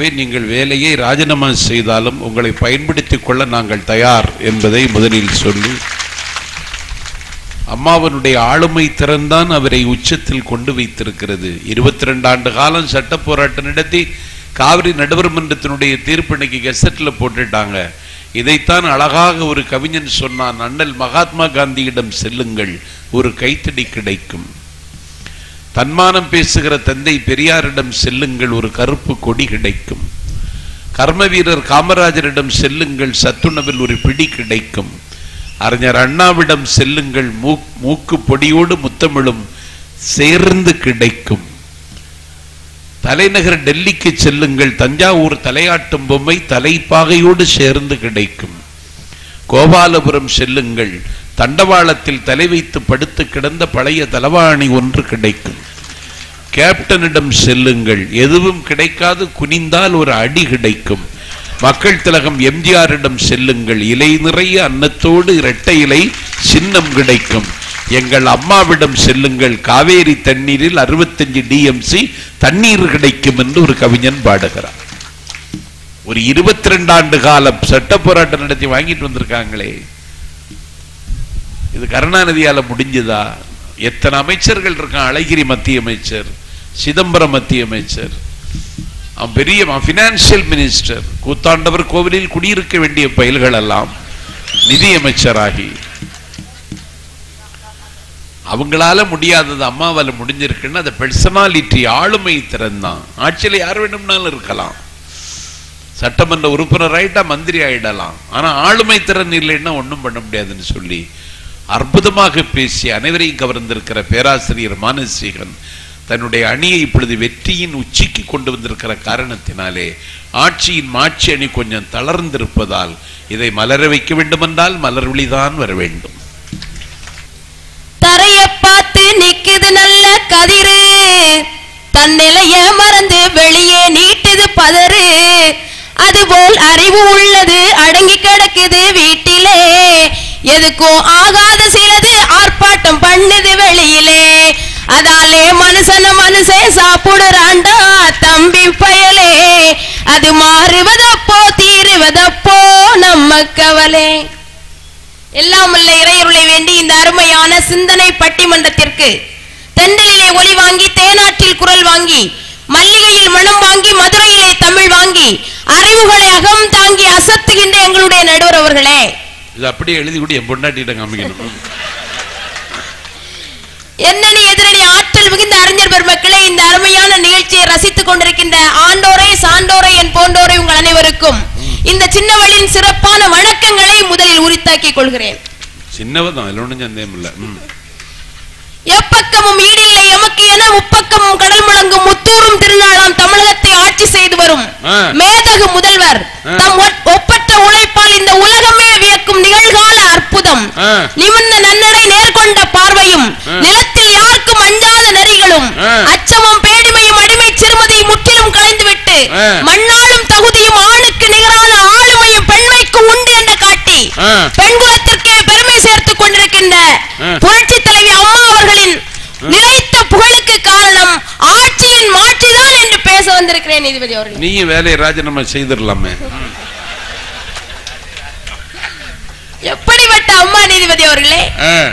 நீங்கள் வேலையை ராஜினாமா செய்தாலும் உங்களை பயன்படுத்திக் கொள்ள நாங்கள் தயார் என்பதை முதலில் சொல்லி, அம்மாவனுடைய ஆளுமை திறன்தான் அவரை உச்சத்தில் கொண்டு வைத்திருக்கிறது. 22 ஆண்டு காலம் சட்ட போராட்டம் நடத்தி காவிரி நடுவர் மன்றத்தினுடைய தீர்ப்பு இன்னைக்கு கெசட்டில் போட்டுட்டாங்க. இதைத்தான் அழகாக ஒரு கவிஞன் சொன்னான், அண்ணல் மகாத்மா காந்தியிடம் செல்லுங்கள், ஒரு கைத்தடி கிடைக்கும். தன்மானம் பேசுகிற தந்தை பெரியாரிடம் செல்லுங்கள், ஒரு கருப்பு கொடி கிடைக்கும். கர்ம வீரர் காமராஜரிடம் செல்லுங்கள், சத்துணவில் ஒரு பிடி கிடைக்கும். அறிஞர் அண்ணாவிடம் செல்லுங்கள், மூக்கு பொடியோடு முத்தமிழும் சேர்ந்து கிடைக்கும். தலைநகர் டெல்லிக்கு செல்லுங்கள், தஞ்சாவூர் தலையாட்டும் பொம்மை தலைப்பாகையோடு சேர்ந்து கிடைக்கும். கோபாலபுரம் செல்லுங்கள், தண்டவாளத்தில் தலை வைத்து படுத்து கிடந்த பழைய தலவாணி ஒன்று கிடைக்கும். கேப்டனிடம் செல்லுங்கள், எதுவும் கிடைக்காது குனிந்தால் ஒரு அடி கிடைக்கும். மக்கள் திலகம் எம்ஜிஆரிடம் செல்லுங்கள், இலை நிறைய அன்னத்தோடு இரட்டை இலை சின்னம் கிடைக்கும். எங்கள் அம்மாவிடம் செல்லுங்கள், காவேரி தண்ணீரில் 65 DMC தண்ணீர் கிடைக்கும் என்று ஒரு கவிஞன் பாடுகிறார். ஒரு 22 ஆண்டு காலம் சட்ட போராட்டம் நடத்தி வாங்கிட்டு வந்திருக்காங்களே, இது கருணாநிதியால முடிஞ்சதா? எத்தனை அமைச்சர்கள் இருக்கான், அழகிரி மத்திய அமைச்சர், சிதம்பரம் மத்திய அமைச்சர், அவன் பெரிய பினான்சியல் மினிஸ்டர், கூத்தாண்டவர் கோவிலில் குடியிருக்க வேண்டிய பயல்கள் எல்லாம் நிதி அமைச்சராகி, அவங்களால முடியாதது அம்மாவால முடிஞ்சிருக்குன்னு அந்த பெர்சனாலிட்டி ஆளுமை திறன்தான். ஆட்சியில் யார் வேணும்னாலும் இருக்கலாம், சட்டமன்ற உறுப்பினர் ஆயிட்டா மந்திரி ஆயிடலாம், ஆனா ஆளுமை திறன் இல்லைன்னா ஒன்றும் பண்ண முடியாதுன்னு சொல்லி அற்புதமாக பேசி அனைவரையும் கவர்ந்திருக்கிற பேராசிரியர் மானசீகன் தன்னுடைய அணியை இப்பொழுது வெற்றியின் உச்சிக்கு கொண்டு வந்திருக்கிற காரணத்தினாலே ஆட்சியின் மாட்சி அணி கொஞ்சம் தளர்ந்திருப்பதால் இதை மலர வைக்க வேண்டுமென்றால் மலர்விழிதான் வர வேண்டும். தரைய பார்த்து நிக்குது நல்ல கதிரு, தன் நிலைய மறந்து வெளியே நீட்டுது பதறு, அதுபோல் அறிவு உள்ளது அடங்கி கிடக்குது வீட்டிலே, எதுக்கும் ஆகாத சிலது ஆர்ப்பாட்டம் பண்ணுது வெளியிலே, அதாலே மனுஷே சாப்பிடுறாண்டா தம்பி பயலே, அது மாறுவதப்போ தீருவதப்போ நம்ம கவலை. எல்லாம் உள்ள இறையருளை வேண்டி இந்த அருமையான சிந்தனை பட்டிமன்றத்திற்கு தென்றலிலே ஒளி வாங்கி, தேனாற்றில் குரல் வாங்கி, மல்லிகையில் மனம் வாங்கி, மதுரையிலே தமிழ் வாங்கி, அறிவுகளை அகம் தாங்கி அசத்துகின்ற எங்களுடைய நடுவர் அவர்களே, இது அப்படியே எழுதி கூட என் பொண்டாட்டியிடம் காமிக்கணும். என்னடி எதிரணி ஆற்றல் மிகுந்த அறிஞர் பெருமக்களே, இந்த அருமையான நிகழ்ச்சியை ரசித்துக் கொண்டிருக்கின்ற ஆண்டோரை சான்றோரை என் போன்றோரை உங்கள் அனைவருக்கும் இந்த சின்னவளின் சிறப்பான வணக்கங்களை முதலில் உரித்தாக்கிக் கொள்கிறேன். சின்னவதான், ஒன்றும் சந்தேகம் இல்லை. எப்பக்கமும் ஈடில்லை எமக்கு என முப்பக்கமும் கடல் முழங்கும் முத்தூரும் திருநாளாம் தமிழகத்தை ஆட்சி செய்து வரும் மேதகு முதல்வர் தம் ஒப்பற்ற உழைப்பால் இந்த உலகமே வியக்கும் நிகழ்கால அற்புதம், நிமிர்ந்த நன்னடை நேர்கொண்ட பார்வையும், நிலத்தில் யாருக்கும் அஞ்சாத நெறிகளும், அச்சமும் பேடிமையும் அடிமை சிறுமதி முற்றிலும் கலைந்துவிட்டு மண்ணாளும் தகுதியும் ஆணுக்கு நிகரான ஆளுமையும் பெண்மைக்கு உண்டு என்று காட்டி பெண்குலத்திற்கே பெருமை சேர்த்துக் கொண்டிருக்கின்ற புரட்சி தலைவி அம்மா அவர்களின் நிலைத்த புகழுக்கு காரணம் ஆட்சியின் மாற்றிதான் என்று பேச வந்திருக்கிறேன். நீதிபதி அவர்கள், நீங்க வேலையை ராஜினாமா செய்திடலாமே. எப்படிப்பட்ட அம்மா நீதிபதி அவர்களே,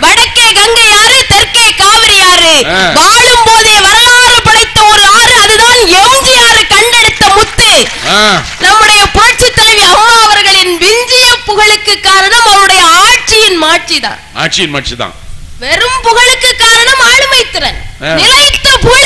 வடக்கே கங்கை ஆறு, தெற்கே காவிரி ஆறு, வாழும் போதே வரலாறு படைத்த ஒரு ஆறு, அதுதான் எம்ஜிஆர் கண்டெடுத்த முத்து. நம்முடைய புரட்சி தலைவி அம்மா அவர்களின் விஞ்சிய புகழுக்கு காரணம் அவருடைய ஆட்சியின் மாட்சி தான். ஆட்சியின் மாட்சி தான். வெறும் புகழுக்கு காரணம் ஆளுமை திறன், நிலைத்த புகழ்